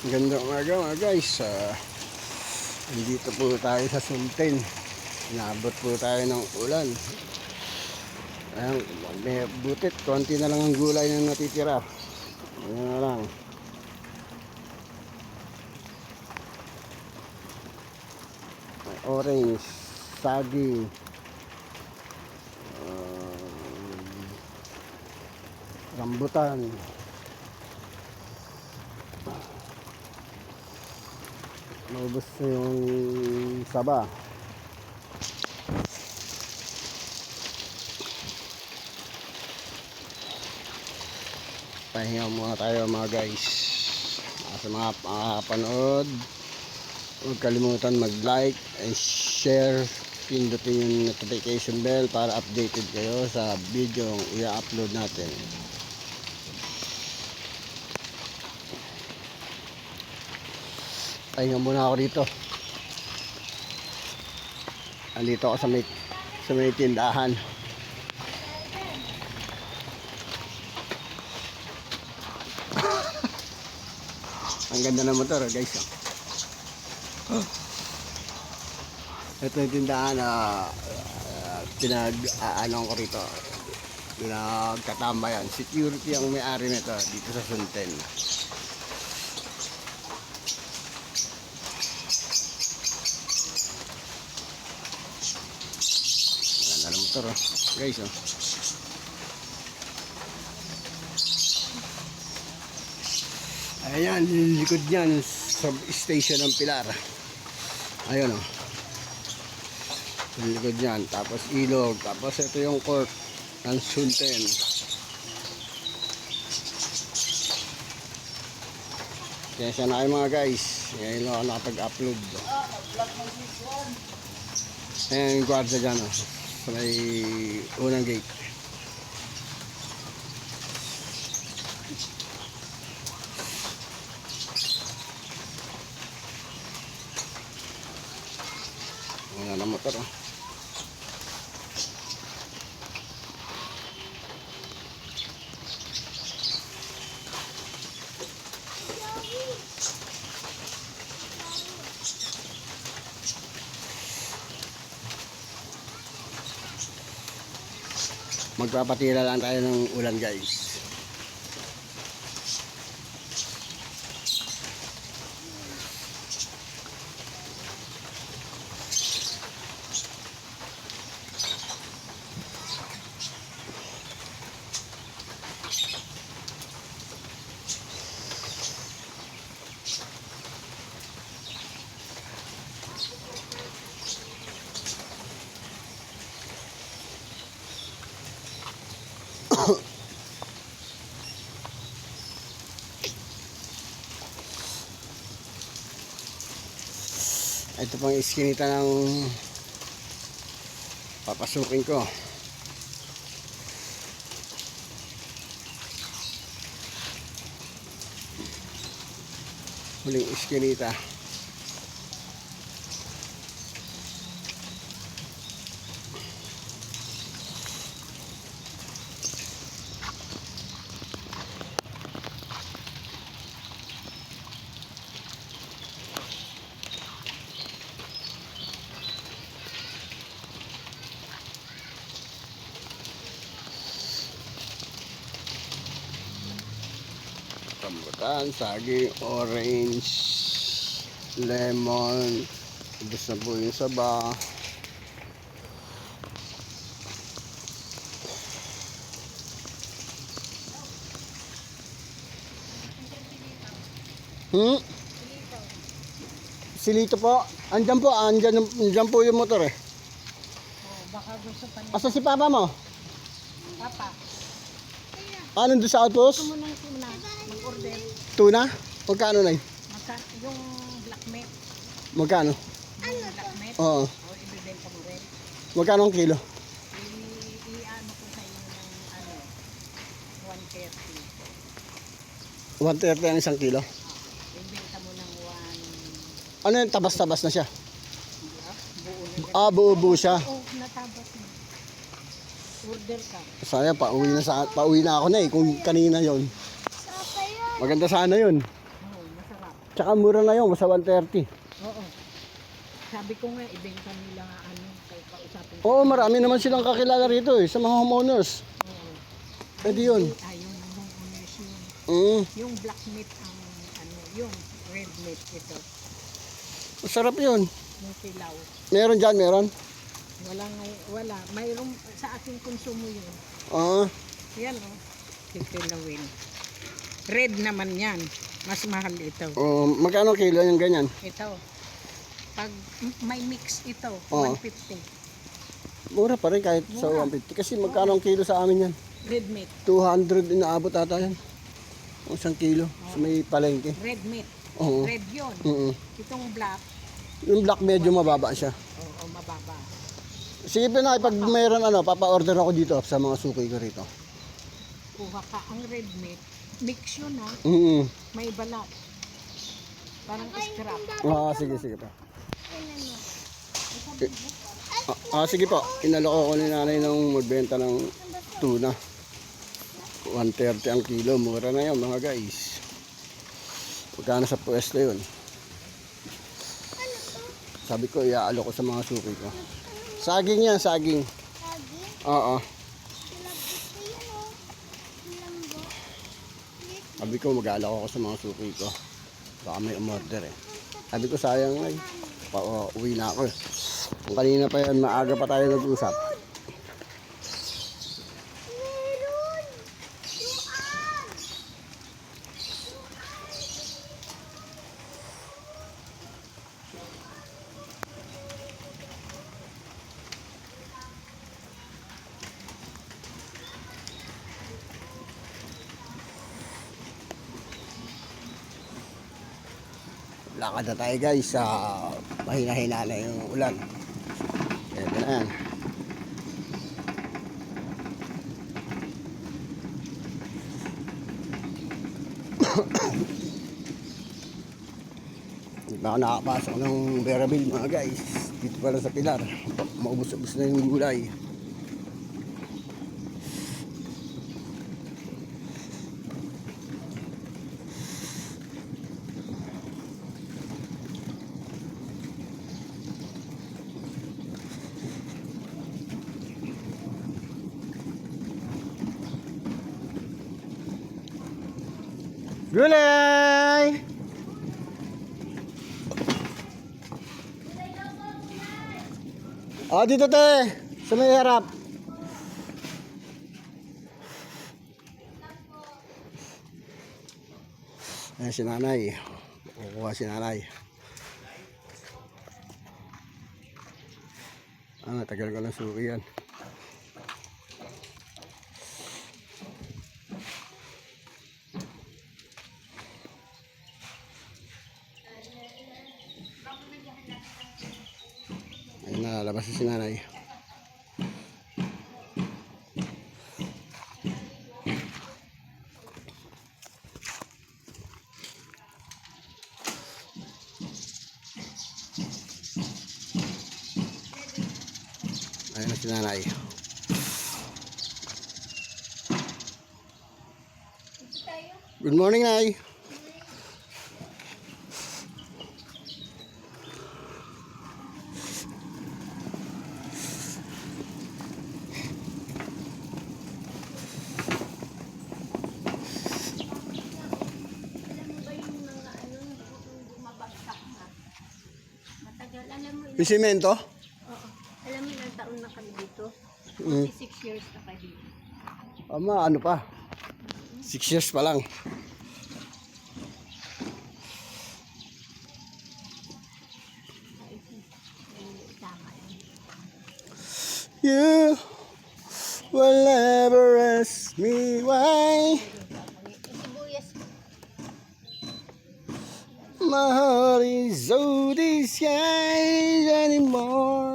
Ganda umaga mga guys. Nandito po tayo sa Sultan. Inabot po tayo ng ulan. Ayan, may butit. Konti na lang ang gulay na natitira. Ayan na lang. May orange, saging, rambutan. Maubos yung saba. Pahinga muna tayo mga guys. Sa mga panood, huwag kalimutan mag-like and share. Pindutin yung notification bell para updated kayo sa video yung i-upload natin. Pahinga muna ako dito. Andito ako sa may tindahan. Ang ganda ng motor guys. Ito yung tindahan na pinag-aanong ko rito. Pinagkatambayan. Security ang may-ari nito dito sa Sultan. Ganda ng motor guys. Ayan, likod niyan sa station ng Pilar. Ayun o. Likod niyan. Tapos ilog. Tapos ito yung court ng Sultan. Kaya siya na kayo mga guys. Ngayon lang ako nakapag-upload. Ayan yung guarda dyan o. Sa may unang gate. Wala na motor oh. Magpapatira lang tayo ng ulan guys. Ito pang iskinita ng papasukin ko. Huling iskinita. Rambutan, saging, orange, lemon, ubos na po yung saba. Silito po. Andyan po, andyan po yung motor eh. Oh, baka gusto pa niya. Asa si papa mo? Papa, Anong doon sa outpost? gusto mo nang tuna, mag-order. Tuna? Magkano na yun? Yung black meat. Magkano? Yung black meat. Oo. O, ibibenta mo rin. Magkano ang kilo? I-ano ko sa inyo ng ano, 130. 130 ang isang kilo. Ibenta mo ng Ano yung tabas-tabas na siya? buo na. Ah, buo-buo siya. Oh, natabas na. Order ka. Sayang, pauwi na ako na eh, kung kanina yon. Maganda sana yun. Oo, masarap. Tsaka mura na yun, sa 130. Oo. Sabi ko nga, ibenta nila ano, kay kausapin ko. Oo, marami naman silang kakilala rito sa mga homeowners. Oo. Pwede yun. Ayun, yung homeowners yun. Mm. Yung black meat ang ano, yung red meat ito. Masarap yun. Yung kilaw. Meron dyan, meron. Wala. Mayroong sa aking konsumo yun. Ah, Yan o. Kilawin. Red naman yan. Mas mahal ito. magkano kilo yung ganyan? Ito. Pag may mix ito, Oo. 150. Mura pa rin kahit sa Mura. 150. Kasi magkano ang kilo sa amin yan? Red meat. 200 inaabot ata yan. O, 1 kilo. So may palengke. Red meat. Oo. Red yun. Mm-mm. Itong black, Yung black medyo mababa siya. oo, mababa. Sige na, pag mayroon papa-order ako dito sa mga suki ko rito. Kuha ka ang red meat. Mix yun ha. Mm. May balat. Parang scrap. Sige pa. Sige po. Inaloko ko ni nanay nung magbenta ng tuna. 130 ang kilo. Mura na yun mga guys. Pagkano sa pwesto yun. Sabi ko, iaalok ko sa mga suki ko. Saging yan, saging. Oo. Sabi ko, mag-aalok ako sa mga suki ko. Baka may umorder eh. Sabi ko, sayang ay. Uwi na ako eh. Kung kanina pa yan, maaga pa tayo nag-usap. Lakad na tayo guys sa mahina-hina na yung ulan. Ito na yan. Hindi pa ako nakapasok ng Berabil mga guys. Dito pala sa Pilar. Maubos-ubos na yung gulay. Gulay! Dito te, sa may harap. Ayan si nanay. Kukuha si nanay. Tagal ko lang suki yan. Ayun na, labas si nanay. Ayun na si nanay. Good morning, Nay. Yung simento? Oo. Alam mo, ilang taon na kami dito? Mm. 46 years na kayo dito. Ano pa? 6 years pa lang. You will never ask me why my heart is so disguised anymore.